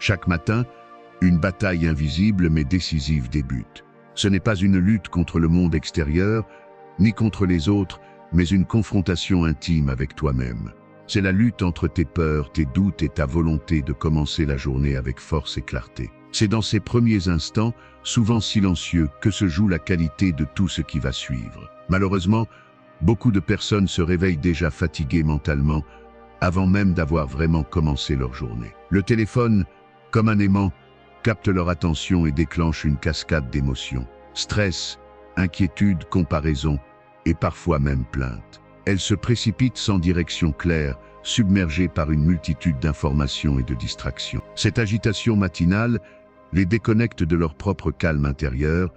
Chaque matin, une bataille invisible mais décisive débute. Ce n'est pas une lutte contre le monde extérieur, ni contre les autres, mais une confrontation intime avec toi-même. C'est la lutte entre tes peurs, tes doutes et ta volonté de commencer la journée avec force et clarté. C'est dans ces premiers instants, souvent silencieux, que se joue la qualité de tout ce qui va suivre. Malheureusement, beaucoup de personnes se réveillent déjà fatiguées mentalement, avant même d'avoir vraiment commencé leur journée. Le téléphone, comme un aimant, capte leur attention et déclenche une cascade d'émotions. Stress, inquiétude, comparaison et parfois même plainte. Elles se précipitent sans direction claire, submergées par une multitude d'informations et de distractions. Cette agitation matinale les déconnecte de leur propre calme intérieur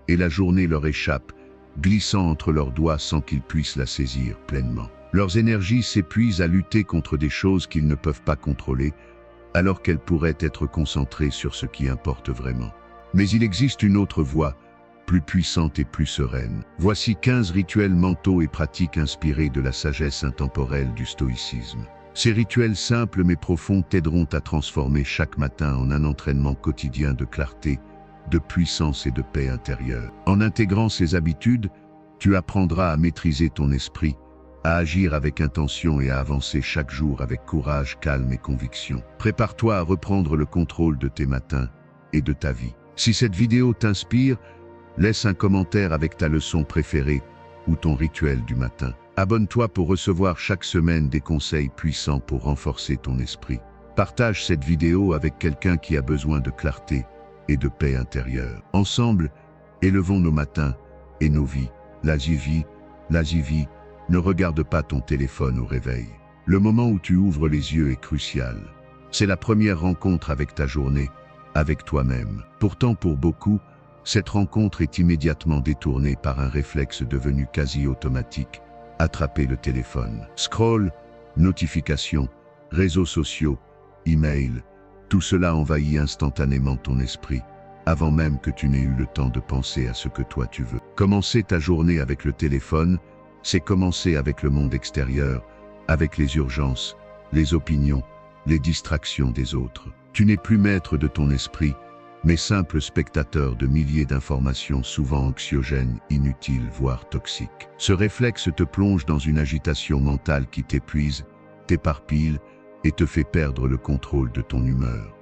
et la journée leur échappe, glissant entre leurs doigts sans qu'ils puissent la saisir pleinement. Leurs énergies s'épuisent à lutter contre des choses qu'ils ne peuvent pas contrôler, alors qu'elles pourraient être concentrées sur ce qui importe vraiment. Mais il existe une autre voie, plus puissante et plus sereine. Voici 15 rituels mentaux et pratiques inspirés de la sagesse intemporelle du stoïcisme. Ces rituels simples mais profonds t'aideront à transformer chaque matin en un entraînement quotidien de clarté, de puissance et de paix intérieure. En intégrant ces habitudes, tu apprendras à maîtriser ton esprit, à agir avec intention et à avancer chaque jour avec courage, calme et conviction. Prépare-toi à reprendre le contrôle de tes matins et de ta vie. Si cette vidéo t'inspire, laisse un commentaire avec ta leçon préférée ou ton rituel du matin. Abonne-toi pour recevoir chaque semaine des conseils puissants pour renforcer ton esprit. Partage cette vidéo avec quelqu'un qui a besoin de clarté et de paix intérieure. Ensemble, élevons nos matins et nos vies. La vie, ne regarde pas ton téléphone au réveil. Le moment où tu ouvres les yeux est crucial. C'est la première rencontre avec ta journée, avec toi-même. Pourtant, pour beaucoup, cette rencontre est immédiatement détournée par un réflexe devenu quasi automatique. Attraper le téléphone. Scroll, notifications, réseaux sociaux, email, tout cela envahit instantanément ton esprit, avant même que tu n'aies eu le temps de penser à ce que toi tu veux. Commencer ta journée avec le téléphone, c'est commencer avec le monde extérieur, avec les urgences, les opinions, les distractions des autres. Tu n'es plus maître de ton esprit, mais simple spectateur de milliers d'informations souvent anxiogènes, inutiles, voire toxiques. Ce réflexe te plonge dans une agitation mentale qui t'épuise, t'éparpille et te fait perdre le contrôle de ton humeur.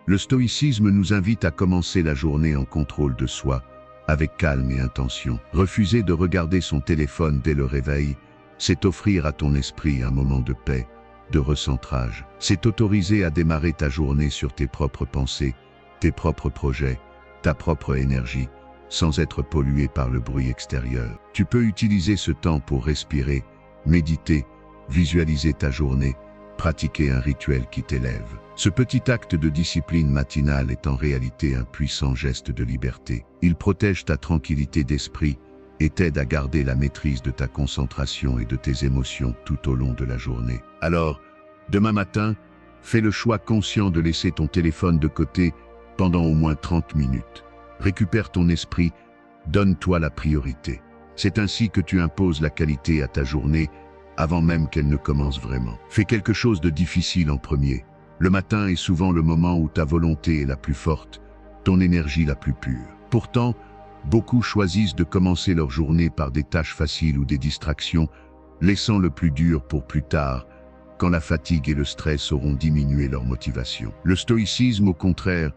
Le stoïcisme nous invite à commencer la journée en contrôle de soi, avec calme et intention. Refuser de regarder son téléphone dès le réveil, c'est offrir à ton esprit un moment de paix, de recentrage. C'est t'autoriser à démarrer ta journée sur tes propres pensées, tes propres projets, ta propre énergie, sans être pollué par le bruit extérieur. Tu peux utiliser ce temps pour respirer, méditer, visualiser ta journée, pratiquer un rituel qui t'élève. Ce petit acte de discipline matinale est en réalité un puissant geste de liberté. Il protège ta tranquillité d'esprit et t'aide à garder la maîtrise de ta concentration et de tes émotions tout au long de la journée. Alors, demain matin, fais le choix conscient de laisser ton téléphone de côté pendant au moins 30 minutes. Récupère ton esprit, donne-toi la priorité. C'est ainsi que tu imposes la qualité à ta journée avant même qu'elle ne commence vraiment. Fais quelque chose de difficile en premier. Le matin est souvent le moment où ta volonté est la plus forte, ton énergie la plus pure. Pourtant, beaucoup choisissent de commencer leur journée par des tâches faciles ou des distractions, laissant le plus dur pour plus tard, quand la fatigue et le stress auront diminué leur motivation. Le stoïcisme, au contraire,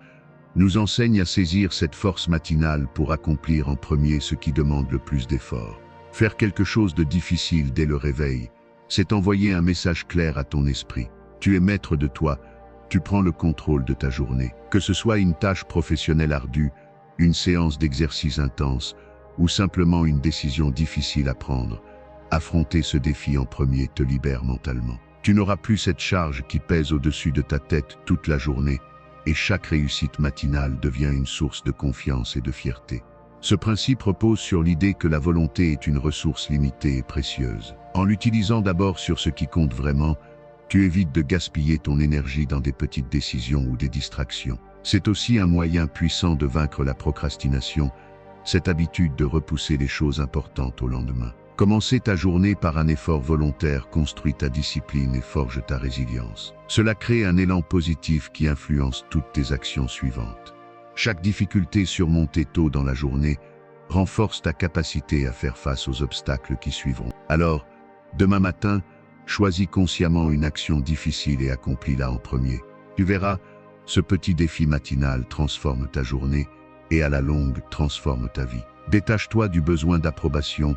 nous enseigne à saisir cette force matinale pour accomplir en premier ce qui demande le plus d'efforts. Faire quelque chose de difficile dès le réveil, c'est envoyer un message clair à ton esprit. Tu es maître de toi, tu prends le contrôle de ta journée. Que ce soit une tâche professionnelle ardue, une séance d'exercice intense ou simplement une décision difficile à prendre, affronter ce défi en premier te libère mentalement. Tu n'auras plus cette charge qui pèse au-dessus de ta tête toute la journée, et chaque réussite matinale devient une source de confiance et de fierté. Ce principe repose sur l'idée que la volonté est une ressource limitée et précieuse. En l'utilisant d'abord sur ce qui compte vraiment, tu évites de gaspiller ton énergie dans des petites décisions ou des distractions. C'est aussi un moyen puissant de vaincre la procrastination, cette habitude de repousser les choses importantes au lendemain. Commencer ta journée par un effort volontaire construit ta discipline et forge ta résilience. Cela crée un élan positif qui influence toutes tes actions suivantes. Chaque difficulté surmontée tôt dans la journée renforce ta capacité à faire face aux obstacles qui suivront. Alors, demain matin, choisis consciemment une action difficile et accomplis-la en premier. Tu verras, ce petit défi matinal transforme ta journée et à la longue transforme ta vie. Détache-toi du besoin d'approbation.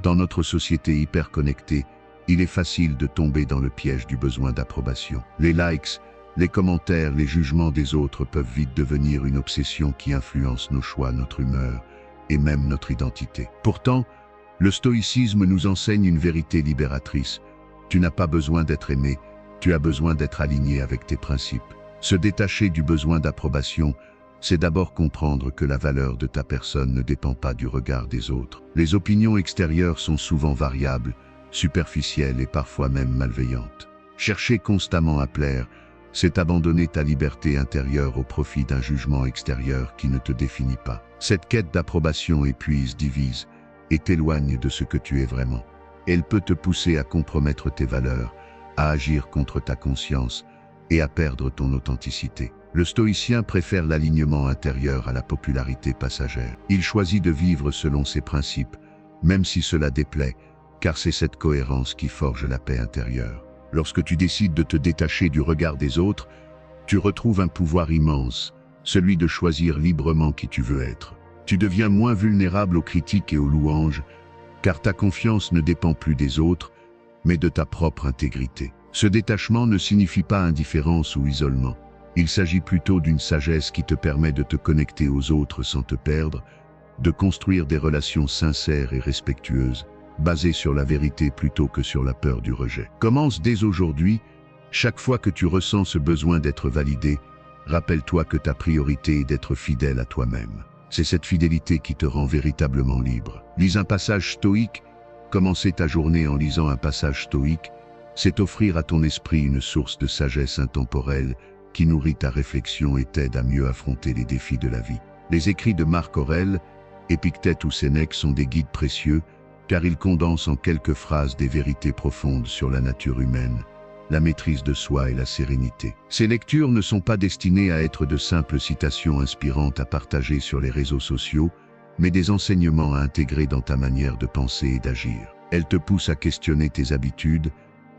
Dans notre société hyper connectée, il est facile de tomber dans le piège du besoin d'approbation. Les likes, les commentaires, les jugements des autres peuvent vite devenir une obsession qui influence nos choix, notre humeur et même notre identité. Pourtant, le stoïcisme nous enseigne une vérité libératrice. Tu n'as pas besoin d'être aimé, tu as besoin d'être aligné avec tes principes. Se détacher du besoin d'approbation, c'est d'abord comprendre que la valeur de ta personne ne dépend pas du regard des autres. Les opinions extérieures sont souvent variables, superficielles et parfois même malveillantes. Chercher constamment à plaire, c'est abandonner ta liberté intérieure au profit d'un jugement extérieur qui ne te définit pas. Cette quête d'approbation épuise, divise et t'éloigne de ce que tu es vraiment. Elle peut te pousser à compromettre tes valeurs, à agir contre ta conscience et à perdre ton authenticité. Le stoïcien préfère l'alignement intérieur à la popularité passagère. Il choisit de vivre selon ses principes, même si cela déplaît, car c'est cette cohérence qui forge la paix intérieure. Lorsque tu décides de te détacher du regard des autres, tu retrouves un pouvoir immense, celui de choisir librement qui tu veux être. Tu deviens moins vulnérable aux critiques et aux louanges, car ta confiance ne dépend plus des autres, mais de ta propre intégrité. Ce détachement ne signifie pas indifférence ou isolement. Il s'agit plutôt d'une sagesse qui te permet de te connecter aux autres sans te perdre, de construire des relations sincères et respectueuses, basées sur la vérité plutôt que sur la peur du rejet. Commence dès aujourd'hui, chaque fois que tu ressens ce besoin d'être validé, rappelle-toi que ta priorité est d'être fidèle à toi-même. C'est cette fidélité qui te rend véritablement libre. Lis un passage stoïque. Commencer ta journée en lisant un passage stoïque, c'est offrir à ton esprit une source de sagesse intemporelle qui nourrit ta réflexion et t'aide à mieux affronter les défis de la vie. Les écrits de Marc Aurèle, Épictète ou Sénèque sont des guides précieux, car ils condensent en quelques phrases des vérités profondes sur la nature humaine, la maîtrise de soi et la sérénité. Ces lectures ne sont pas destinées à être de simples citations inspirantes à partager sur les réseaux sociaux, mais des enseignements à intégrer dans ta manière de penser et d'agir. Elles te poussent à questionner tes habitudes,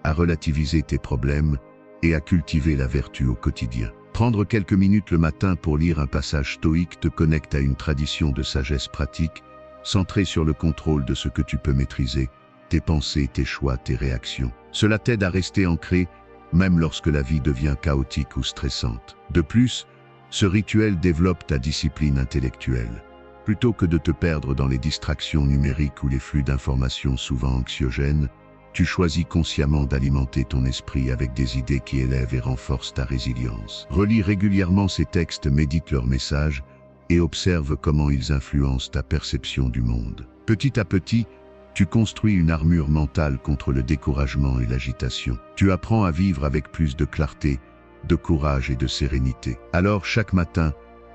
à relativiser tes problèmes et à cultiver la vertu au quotidien. Prendre quelques minutes le matin pour lire un passage stoïque te connecte à une tradition de sagesse pratique, centrée sur le contrôle de ce que tu peux maîtriser, tes pensées, tes choix, tes réactions. Cela t'aide à rester ancré, même lorsque la vie devient chaotique ou stressante. De plus, ce rituel développe ta discipline intellectuelle. Plutôt que de te perdre dans les distractions numériques ou les flux d'informations souvent anxiogènes, tu choisis consciemment d'alimenter ton esprit avec des idées qui élèvent et renforcent ta résilience. Relis régulièrement ces textes, médite leurs messages et observe comment ils influencent ta perception du monde. Petit à petit, tu construis une armure mentale contre le découragement et l'agitation. Tu apprends à vivre avec plus de clarté, de courage et de sérénité. Alors chaque matin,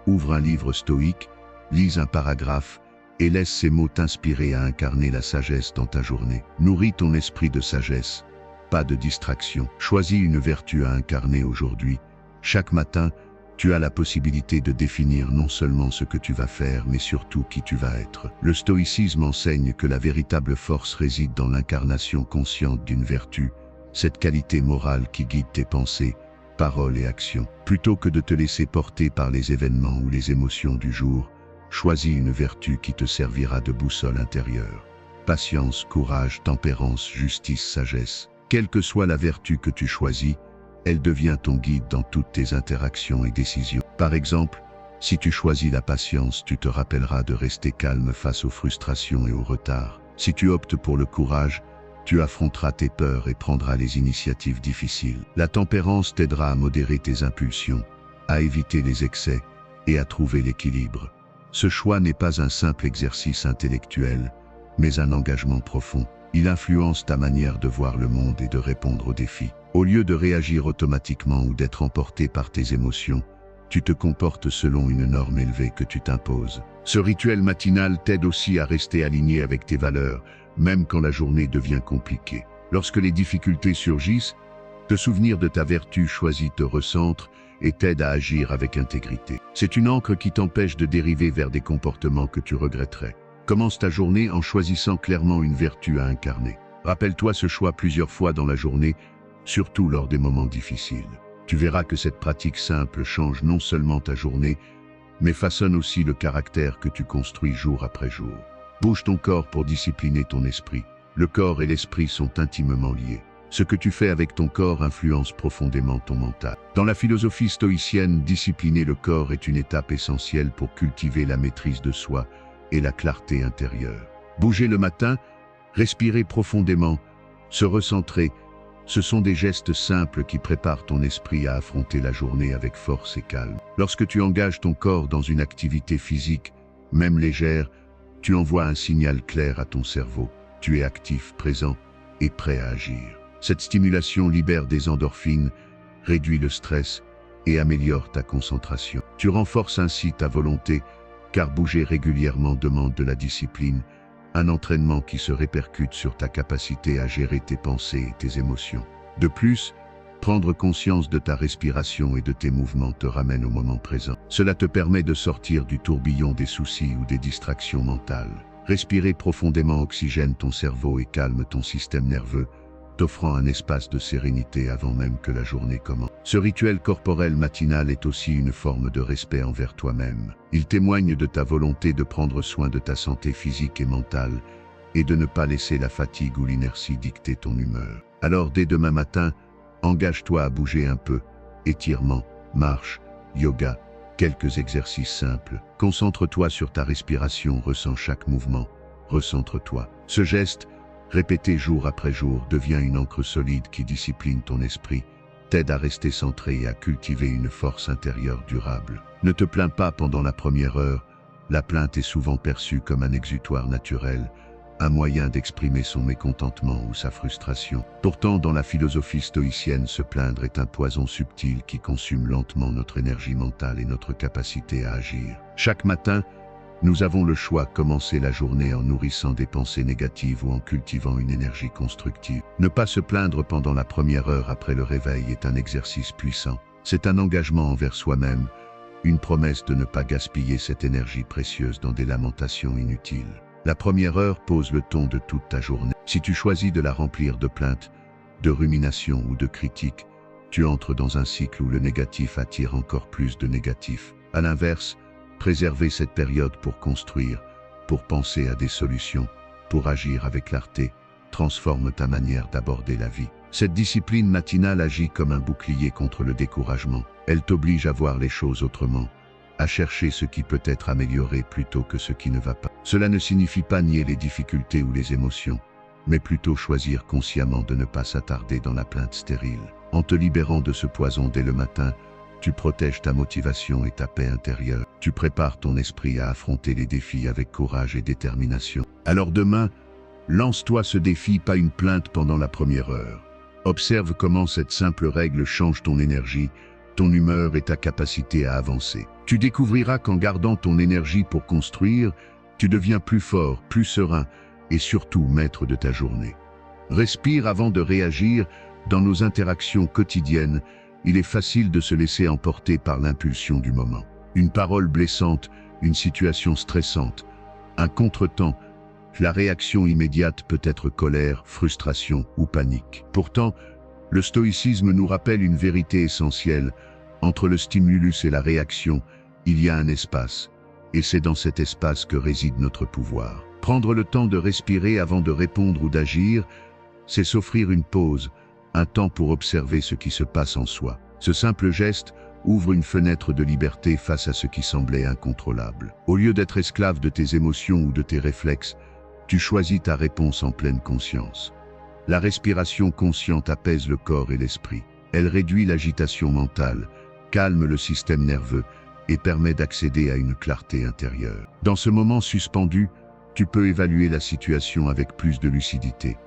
ouvre un livre stoïque, lis un paragraphe et laisse ces mots t'inspirer à incarner la sagesse dans ta journée. Nourris ton esprit de sagesse, pas de distraction. Choisis une vertu à incarner aujourd'hui. Chaque matin, tu as la possibilité de définir non seulement ce que tu vas faire, mais surtout qui tu vas être. Le stoïcisme enseigne que la véritable force réside dans l'incarnation consciente d'une vertu, cette qualité morale qui guide tes pensées, paroles et actions. Plutôt que de te laisser porter par les événements ou les émotions du jour, choisis une vertu qui te servira de boussole intérieure. Patience, courage, tempérance, justice, sagesse. Quelle que soit la vertu que tu choisis, elle devient ton guide dans toutes tes interactions et décisions. Par exemple, si tu choisis la patience, tu te rappelleras de rester calme face aux frustrations et aux retards. Si tu optes pour le courage, tu affronteras tes peurs et prendras les initiatives difficiles. La tempérance t'aidera à modérer tes impulsions, à éviter les excès et à trouver l'équilibre. Ce choix n'est pas un simple exercice intellectuel, mais un engagement profond. Il influence ta manière de voir le monde et de répondre aux défis. Au lieu de réagir automatiquement ou d'être emporté par tes émotions, tu te comportes selon une norme élevée que tu t'imposes. Ce rituel matinal t'aide aussi à rester aligné avec tes valeurs, même quand la journée devient compliquée. Lorsque les difficultés surgissent, te souvenir de ta vertu choisie te recentre et t'aide à agir avec intégrité. C'est une ancre qui t'empêche de dériver vers des comportements que tu regretterais. Commence ta journée en choisissant clairement une vertu à incarner. Rappelle-toi ce choix plusieurs fois dans la journée, surtout lors des moments difficiles. Tu verras que cette pratique simple change non seulement ta journée, mais façonne aussi le caractère que tu construis jour après jour. Bouge ton corps pour discipliner ton esprit. Le corps et l'esprit sont intimement liés. Ce que tu fais avec ton corps influence profondément ton mental. Dans la philosophie stoïcienne, discipliner le corps est une étape essentielle pour cultiver la maîtrise de soi et la clarté intérieure. Bouger le matin, respirer profondément, se recentrer, ce sont des gestes simples qui préparent ton esprit à affronter la journée avec force et calme. Lorsque tu engages ton corps dans une activité physique, même légère, tu envoies un signal clair à ton cerveau. Tu es actif, présent et prêt à agir. Cette stimulation libère des endorphines, réduit le stress et améliore ta concentration. Tu renforces ainsi ta volonté, car bouger régulièrement demande de la discipline, un entraînement qui se répercute sur ta capacité à gérer tes pensées et tes émotions. De plus, prendre conscience de ta respiration et de tes mouvements te ramène au moment présent. Cela te permet de sortir du tourbillon des soucis ou des distractions mentales. Respirer profondément oxygène ton cerveau et calme ton système nerveux, t'offrant un espace de sérénité avant même que la journée commence. Ce rituel corporel matinal est aussi une forme de respect envers toi-même. Il témoigne de ta volonté de prendre soin de ta santé physique et mentale et de ne pas laisser la fatigue ou l'inertie dicter ton humeur. Alors dès demain matin, engage-toi à bouger un peu, étirement, marche, yoga, quelques exercices simples. Concentre-toi sur ta respiration, ressens chaque mouvement, recentre-toi. Ce geste, répété jour après jour, devient une ancre solide qui discipline ton esprit, t'aide à rester centré et à cultiver une force intérieure durable. Ne te plains pas pendant la première heure, la plainte est souvent perçue comme un exutoire naturel, un moyen d'exprimer son mécontentement ou sa frustration. Pourtant, dans la philosophie stoïcienne, se plaindre est un poison subtil qui consume lentement notre énergie mentale et notre capacité à agir. Chaque matin, nous avons le choix: commencer la journée en nourrissant des pensées négatives ou en cultivant une énergie constructive. Ne pas se plaindre pendant la première heure après le réveil est un exercice puissant. C'est un engagement envers soi-même, une promesse de ne pas gaspiller cette énergie précieuse dans des lamentations inutiles. La première heure pose le ton de toute ta journée. Si tu choisis de la remplir de plaintes, de ruminations ou de critiques, tu entres dans un cycle où le négatif attire encore plus de négatif. À l'inverse, préserver cette période pour construire, pour penser à des solutions, pour agir avec clarté, transforme ta manière d'aborder la vie. Cette discipline matinale agit comme un bouclier contre le découragement. Elle t'oblige à voir les choses autrement, à chercher ce qui peut être amélioré plutôt que ce qui ne va pas. Cela ne signifie pas nier les difficultés ou les émotions, mais plutôt choisir consciemment de ne pas s'attarder dans la plainte stérile. En te libérant de ce poison dès le matin, tu protèges ta motivation et ta paix intérieure. Tu prépares ton esprit à affronter les défis avec courage et détermination. Alors demain, lance-toi ce défi, pas une plainte pendant la première heure. Observe comment cette simple règle change ton énergie, ton humeur et ta capacité à avancer. Tu découvriras qu'en gardant ton énergie pour construire, tu deviens plus fort, plus serein et surtout maître de ta journée. Respire avant de réagir. Dans nos interactions quotidiennes, il est facile de se laisser emporter par l'impulsion du moment. Une parole blessante, une situation stressante, un contretemps, la réaction immédiate peut être colère, frustration ou panique. Pourtant, le stoïcisme nous rappelle une vérité essentielle. Entre le stimulus et la réaction, il y a un espace, et c'est dans cet espace que réside notre pouvoir. Prendre le temps de respirer avant de répondre ou d'agir, c'est s'offrir une pause, un temps pour observer ce qui se passe en soi. Ce simple geste ouvre une fenêtre de liberté face à ce qui semblait incontrôlable. Au lieu d'être esclave de tes émotions ou de tes réflexes, tu choisis ta réponse en pleine conscience. La respiration consciente apaise le corps et l'esprit. Elle réduit l'agitation mentale, calme le système nerveux et permet d'accéder à une clarté intérieure. Dans ce moment suspendu, tu peux évaluer la situation avec plus de lucidité.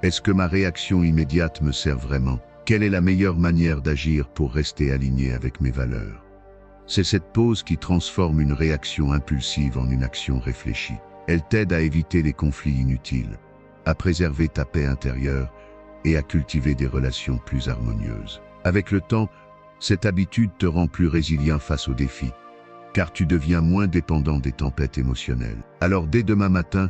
Est-ce que ma réaction immédiate me sert vraiment? Quelle est la meilleure manière d'agir pour rester aligné avec mes valeurs? C'est cette pause qui transforme une réaction impulsive en une action réfléchie. Elle t'aide à éviter les conflits inutiles, à préserver ta paix intérieure et à cultiver des relations plus harmonieuses. Avec le temps, cette habitude te rend plus résilient face aux défis, car tu deviens moins dépendant des tempêtes émotionnelles. Alors dès demain matin,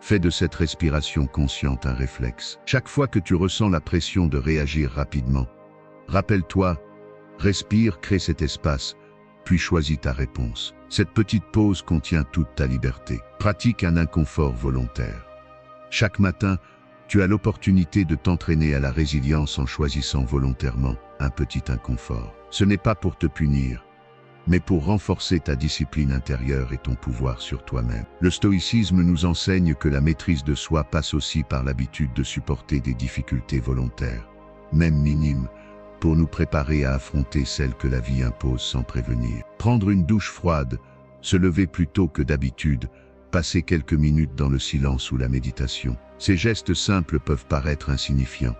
fais de cette respiration consciente un réflexe. Chaque fois que tu ressens la pression de réagir rapidement, rappelle-toi, respire, crée cet espace, puis choisis ta réponse. Cette petite pause contient toute ta liberté. Pratique un inconfort volontaire. Chaque matin, tu as l'opportunité de t'entraîner à la résilience en choisissant volontairement un petit inconfort. Ce n'est pas pour te punir, mais pour renforcer ta discipline intérieure et ton pouvoir sur toi-même. Le stoïcisme nous enseigne que la maîtrise de soi passe aussi par l'habitude de supporter des difficultés volontaires, même minimes, pour nous préparer à affronter celles que la vie impose sans prévenir. Prendre une douche froide, se lever plus tôt que d'habitude, passer quelques minutes dans le silence ou la méditation. Ces gestes simples peuvent paraître insignifiants,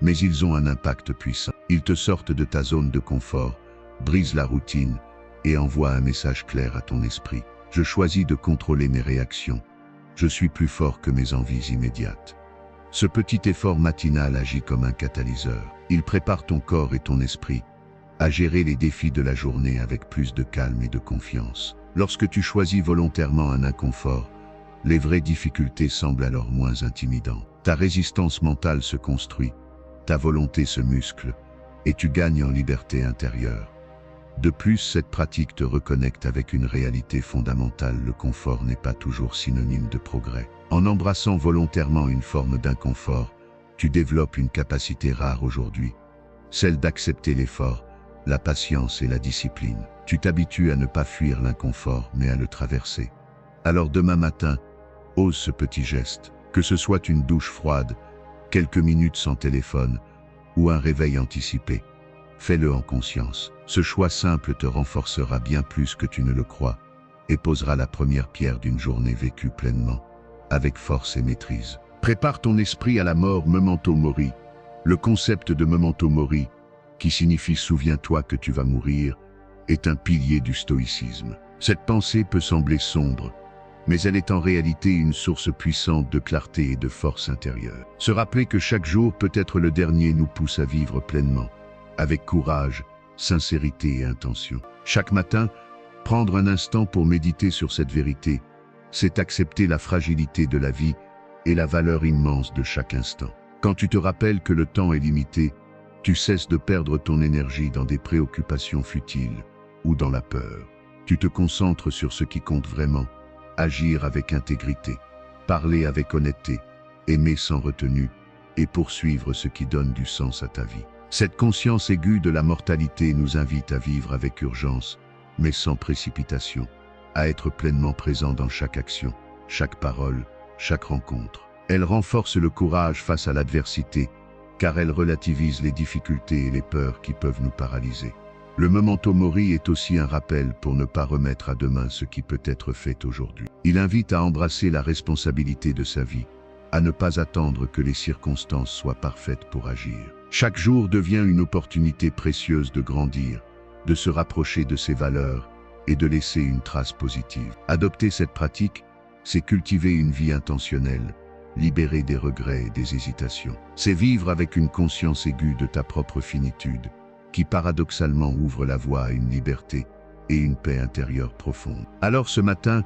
mais ils ont un impact puissant. Ils te sortent de ta zone de confort, brisent la routine et envoient un message clair à ton esprit. Je choisis de contrôler mes réactions. Je suis plus fort que mes envies immédiates. Ce petit effort matinal agit comme un catalyseur. Il prépare ton corps et ton esprit à gérer les défis de la journée avec plus de calme et de confiance. Lorsque tu choisis volontairement un inconfort, les vraies difficultés semblent alors moins intimidantes. Ta résistance mentale se construit, ta volonté se muscle, et tu gagnes en liberté intérieure. De plus, cette pratique te reconnecte avec une réalité fondamentale. Le confort n'est pas toujours synonyme de progrès. En embrassant volontairement une forme d'inconfort, tu développes une capacité rare aujourd'hui, celle d'accepter l'effort, la patience et la discipline. Tu t'habitues à ne pas fuir l'inconfort, mais à le traverser. Alors demain matin, ose ce petit geste, que ce soit une douche froide, quelques minutes sans téléphone ou un réveil anticipé. Fais-le en conscience. Ce choix simple te renforcera bien plus que tu ne le crois et posera la première pierre d'une journée vécue pleinement, avec force et maîtrise. Prépare ton esprit à la mort. Memento mori. Le concept de memento mori, qui signifie souviens-toi que tu vas mourir, est un pilier du stoïcisme. Cette pensée peut sembler sombre, mais elle est en réalité une source puissante de clarté et de force intérieure. Se rappeler que chaque jour peut être le dernier nous pousse à vivre pleinement, avec courage, sincérité et intention. Chaque matin, prendre un instant pour méditer sur cette vérité, c'est accepter la fragilité de la vie et la valeur immense de chaque instant. Quand tu te rappelles que le temps est limité, tu cesses de perdre ton énergie dans des préoccupations futiles ou dans la peur. Tu te concentres sur ce qui compte vraiment, agir avec intégrité, parler avec honnêteté, aimer sans retenue et poursuivre ce qui donne du sens à ta vie. Cette conscience aiguë de la mortalité nous invite à vivre avec urgence, mais sans précipitation, à être pleinement présent dans chaque action, chaque parole, chaque rencontre. Elle renforce le courage face à l'adversité, car elle relativise les difficultés et les peurs qui peuvent nous paralyser. Le memento mori est aussi un rappel pour ne pas remettre à demain ce qui peut être fait aujourd'hui. Il invite à embrasser la responsabilité de sa vie, à ne pas attendre que les circonstances soient parfaites pour agir. Chaque jour devient une opportunité précieuse de grandir, de se rapprocher de ses valeurs et de laisser une trace positive. Adopter cette pratique, c'est cultiver une vie intentionnelle, libérer des regrets et des hésitations. C'est vivre avec une conscience aiguë de ta propre finitude, qui paradoxalement ouvre la voie à une liberté et une paix intérieure profonde. Alors ce matin,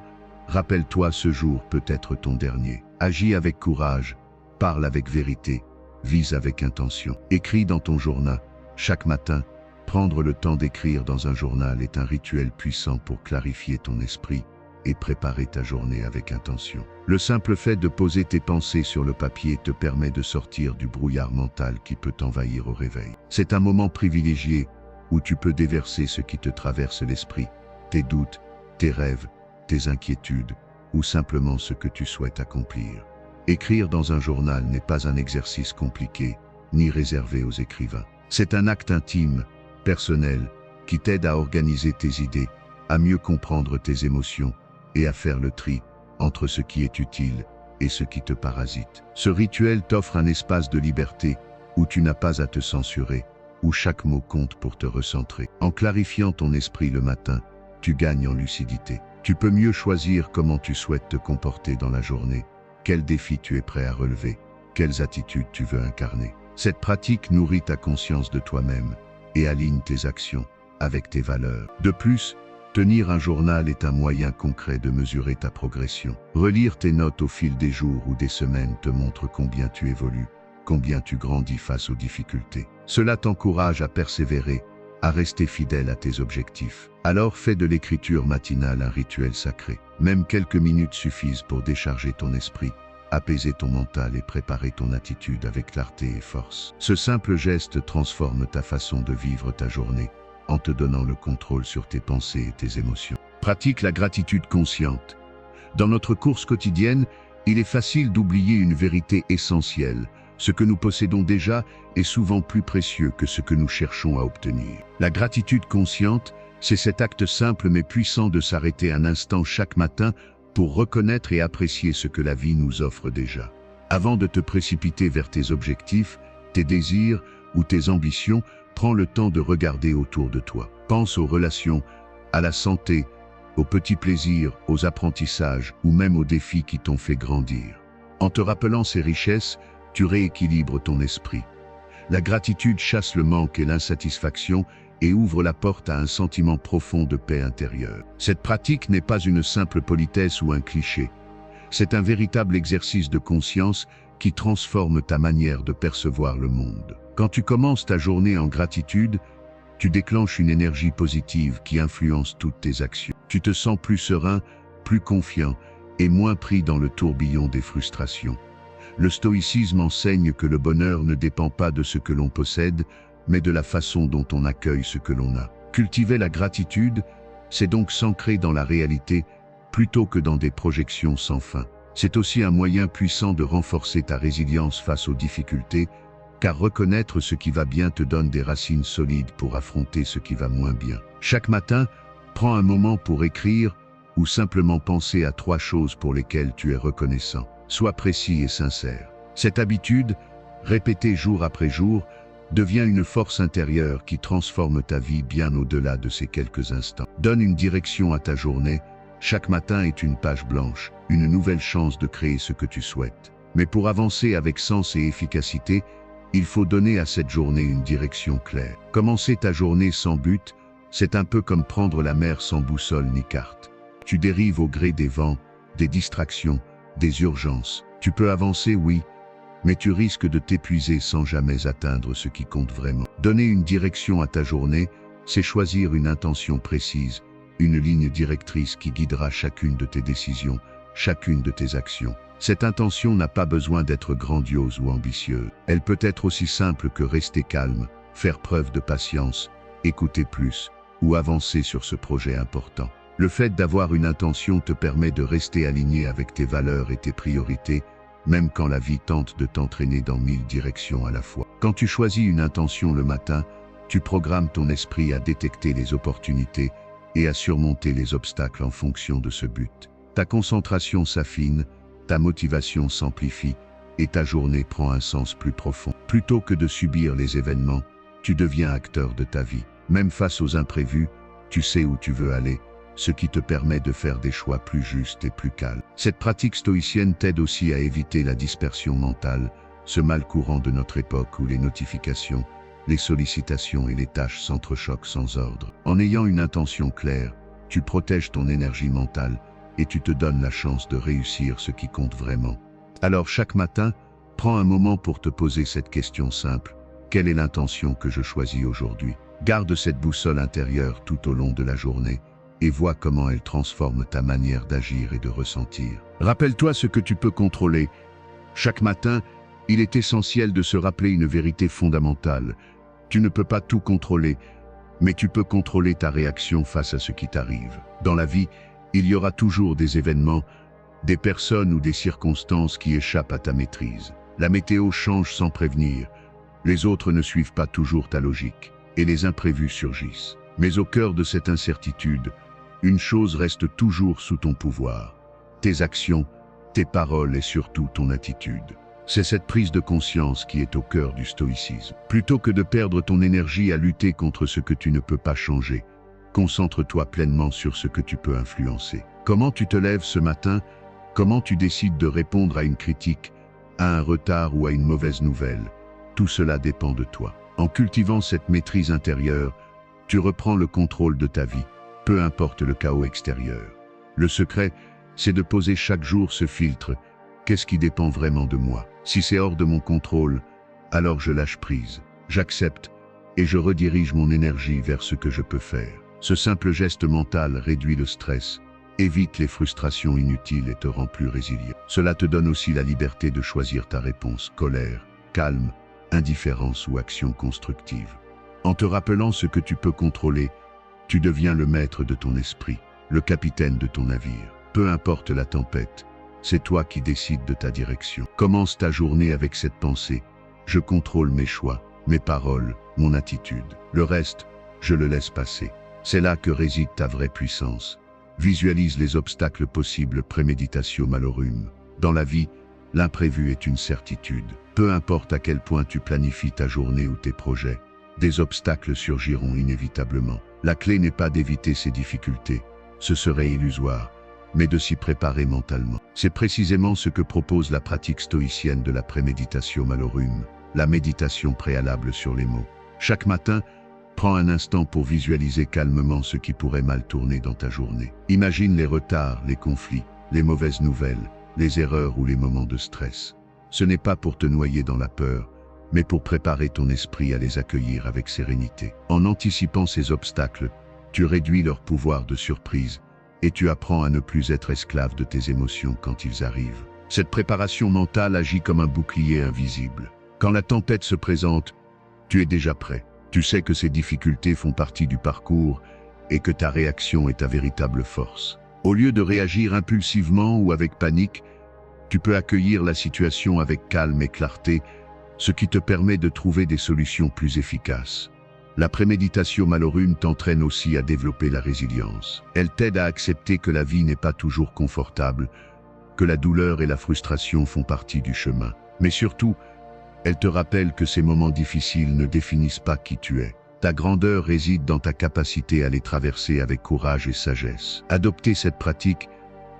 rappelle-toi, ce jour peut être ton dernier. Agis avec courage, parle avec vérité, vise avec intention. Écris dans ton journal. Chaque matin, prendre le temps d'écrire dans un journal est un rituel puissant pour clarifier ton esprit et préparer ta journée avec intention. Le simple fait de poser tes pensées sur le papier te permet de sortir du brouillard mental qui peut t'envahir au réveil. C'est un moment privilégié où tu peux déverser ce qui te traverse l'esprit, tes doutes, tes rêves, tes inquiétudes ou simplement ce que tu souhaites accomplir. Écrire dans un journal n'est pas un exercice compliqué ni réservé aux écrivains. C'est un acte intime, personnel, qui t'aide à organiser tes idées, à mieux comprendre tes émotions et à faire le tri entre ce qui est utile et ce qui te parasite. Ce rituel t'offre un espace de liberté où tu n'as pas à te censurer, où chaque mot compte pour te recentrer. En clarifiant ton esprit le matin, tu gagnes en lucidité. Tu peux mieux choisir comment tu souhaites te comporter dans la journée, quels défis tu es prêt à relever, quelles attitudes tu veux incarner. Cette pratique nourrit ta conscience de toi-même et aligne tes actions avec tes valeurs. De plus, tenir un journal est un moyen concret de mesurer ta progression. Relire tes notes au fil des jours ou des semaines te montre combien tu évolues, combien tu grandis face aux difficultés. Cela t'encourage à persévérer, à rester fidèle à tes objectifs. Alors fais de l'écriture matinale un rituel sacré. Même quelques minutes suffisent pour décharger ton esprit, apaiser ton mental et préparer ton attitude avec clarté et force. Ce simple geste transforme ta façon de vivre ta journée, en te donnant le contrôle sur tes pensées et tes émotions. Pratique la gratitude consciente. Dans notre course quotidienne, il est facile d'oublier une vérité essentielle. Ce que nous possédons déjà est souvent plus précieux que ce que nous cherchons à obtenir. La gratitude consciente, c'est cet acte simple mais puissant de s'arrêter un instant chaque matin pour reconnaître et apprécier ce que la vie nous offre déjà. Avant de te précipiter vers tes objectifs, tes désirs ou tes ambitions, prends le temps de regarder autour de toi. Pense aux relations, à la santé, aux petits plaisirs, aux apprentissages ou même aux défis qui t'ont fait grandir. En te rappelant ces richesses, tu rééquilibres ton esprit. La gratitude chasse le manque et l'insatisfaction et ouvre la porte à un sentiment profond de paix intérieure. Cette pratique n'est pas une simple politesse ou un cliché. C'est un véritable exercice de conscience qui transforme ta manière de percevoir le monde. Quand tu commences ta journée en gratitude, tu déclenches une énergie positive qui influence toutes tes actions. Tu te sens plus serein, plus confiant et moins pris dans le tourbillon des frustrations. Le stoïcisme enseigne que le bonheur ne dépend pas de ce que l'on possède, mais de la façon dont on accueille ce que l'on a. Cultiver la gratitude, c'est donc s'ancrer dans la réalité plutôt que dans des projections sans fin. C'est aussi un moyen puissant de renforcer ta résilience face aux difficultés, car reconnaître ce qui va bien te donne des racines solides pour affronter ce qui va moins bien. Chaque matin, prends un moment pour écrire ou simplement penser à 3 choses pour lesquelles tu es reconnaissant. Sois précis et sincère. Cette habitude, répétée jour après jour, devient une force intérieure qui transforme ta vie bien au-delà de ces quelques instants. Donne une direction à ta journée. Chaque matin est une page blanche, une nouvelle chance de créer ce que tu souhaites. Mais pour avancer avec sens et efficacité, il faut donner à cette journée une direction claire. Commencer ta journée sans but, c'est un peu comme prendre la mer sans boussole ni carte. Tu dérives au gré des vents, des distractions, des urgences. Tu peux avancer, oui, mais tu risques de t'épuiser sans jamais atteindre ce qui compte vraiment. Donner une direction à ta journée, c'est choisir une intention précise, une ligne directrice qui guidera chacune de tes décisions, chacune de tes actions. Cette intention n'a pas besoin d'être grandiose ou ambitieuse. Elle peut être aussi simple que rester calme, faire preuve de patience, écouter plus ou avancer sur ce projet important. Le fait d'avoir une intention te permet de rester aligné avec tes valeurs et tes priorités, même quand la vie tente de t'entraîner dans 1000 directions à la fois. Quand tu choisis une intention le matin, tu programmes ton esprit à détecter les opportunités et à surmonter les obstacles en fonction de ce but. Ta concentration s'affine, ta motivation s'amplifie et ta journée prend un sens plus profond. Plutôt que de subir les événements, tu deviens acteur de ta vie. Même face aux imprévus, tu sais où tu veux aller, ce qui te permet de faire des choix plus justes et plus calmes. Cette pratique stoïcienne t'aide aussi à éviter la dispersion mentale, ce mal courant de notre époque où les notifications, les sollicitations et les tâches s'entrechoquent sans ordre. En ayant une intention claire, tu protèges ton énergie mentale et tu te donnes la chance de réussir ce qui compte vraiment. Alors chaque matin, prends un moment pour te poser cette question simple. Quelle est l'intention que je choisis aujourd'hui? Garde cette boussole intérieure tout au long de la journée et vois comment elle transforme ta manière d'agir et de ressentir. Rappelle-toi ce que tu peux contrôler. Chaque matin, il est essentiel de se rappeler une vérité fondamentale. Tu ne peux pas tout contrôler, mais tu peux contrôler ta réaction face à ce qui t'arrive. Dans la vie, il y aura toujours des événements, des personnes ou des circonstances qui échappent à ta maîtrise. La météo change sans prévenir. Les autres ne suivent pas toujours ta logique, et les imprévus surgissent. Mais au cœur de cette incertitude, une chose reste toujours sous ton pouvoir. Tes actions, tes paroles et surtout ton attitude. C'est cette prise de conscience qui est au cœur du stoïcisme. Plutôt que de perdre ton énergie à lutter contre ce que tu ne peux pas changer, concentre-toi pleinement sur ce que tu peux influencer. Comment tu te lèves ce matin? Comment tu décides de répondre à une critique, à un retard ou à une mauvaise nouvelle? Tout cela dépend de toi. En cultivant cette maîtrise intérieure, tu reprends le contrôle de ta vie, peu importe le chaos extérieur. Le secret, c'est de poser chaque jour ce filtre. Qu'est-ce qui dépend vraiment de moi? Si c'est hors de mon contrôle, alors je lâche prise, j'accepte et je redirige mon énergie vers ce que je peux faire. Ce simple geste mental réduit le stress, évite les frustrations inutiles et te rend plus résilient. Cela te donne aussi la liberté de choisir ta réponse: colère, calme, indifférence ou action constructive. En te rappelant ce que tu peux contrôler, tu deviens le maître de ton esprit, le capitaine de ton navire. Peu importe la tempête, c'est toi qui décides de ta direction. Commence ta journée avec cette pensée: je contrôle mes choix, mes paroles, mon attitude. Le reste, je le laisse passer. C'est là que réside ta vraie puissance. Visualise les obstacles possibles, préméditatio malorum. Dans la vie, l'imprévu est une certitude. Peu importe à quel point tu planifies ta journée ou tes projets, des obstacles surgiront inévitablement. La clé n'est pas d'éviter ces difficultés, ce serait illusoire, mais de s'y préparer mentalement. C'est précisément ce que propose la pratique stoïcienne de la préméditatio malorum, la méditation préalable sur les mots. Chaque matin, prends un instant pour visualiser calmement ce qui pourrait mal tourner dans ta journée. Imagine les retards, les conflits, les mauvaises nouvelles, les erreurs ou les moments de stress. Ce n'est pas pour te noyer dans la peur, mais pour préparer ton esprit à les accueillir avec sérénité. En anticipant ces obstacles, tu réduis leur pouvoir de surprise et tu apprends à ne plus être esclave de tes émotions quand ils arrivent. Cette préparation mentale agit comme un bouclier invisible. Quand la tempête se présente, tu es déjà prêt. Tu sais que ces difficultés font partie du parcours et que ta réaction est ta véritable force. Au lieu de réagir impulsivement ou avec panique, tu peux accueillir la situation avec calme et clarté, ce qui te permet de trouver des solutions plus efficaces. La préméditatio malorum t'entraîne aussi à développer la résilience. Elle t'aide à accepter que la vie n'est pas toujours confortable, que la douleur et la frustration font partie du chemin. Mais surtout, elle te rappelle que ces moments difficiles ne définissent pas qui tu es. Ta grandeur réside dans ta capacité à les traverser avec courage et sagesse. Adopter cette pratique,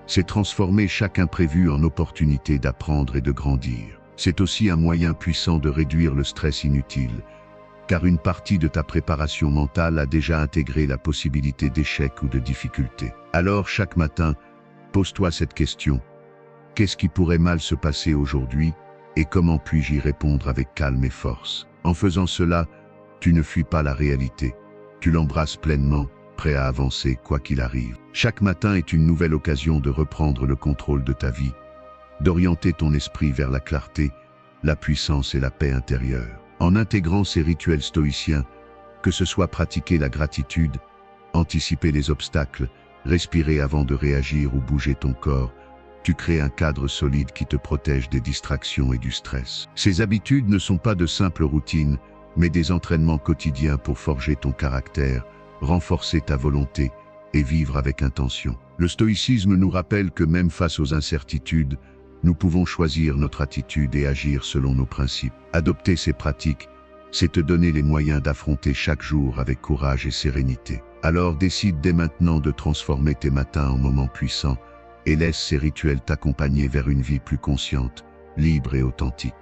c'est transformer chaque imprévu en opportunité d'apprendre et de grandir. C'est aussi un moyen puissant de réduire le stress inutile, car une partie de ta préparation mentale a déjà intégré la possibilité d'échec ou de difficulté. Alors chaque matin, pose-toi cette question: qu'est-ce qui pourrait mal se passer aujourd'hui et comment puis-je y répondre avec calme et force? En faisant cela, tu ne fuis pas la réalité, tu l'embrasses pleinement, prêt à avancer quoi qu'il arrive. Chaque matin est une nouvelle occasion de reprendre le contrôle de ta vie, d'orienter ton esprit vers la clarté, la puissance et la paix intérieure. En intégrant ces rituels stoïciens, que ce soit pratiquer la gratitude, anticiper les obstacles, respirer avant de réagir ou bouger ton corps, tu crées un cadre solide qui te protège des distractions et du stress. Ces habitudes ne sont pas de simples routines, mais des entraînements quotidiens pour forger ton caractère, renforcer ta volonté et vivre avec intention. Le stoïcisme nous rappelle que même face aux incertitudes, nous pouvons choisir notre attitude et agir selon nos principes. Adopter ces pratiques, c'est te donner les moyens d'affronter chaque jour avec courage et sérénité. Alors décide dès maintenant de transformer tes matins en moments puissants et laisse ces rituels t'accompagner vers une vie plus consciente, libre et authentique.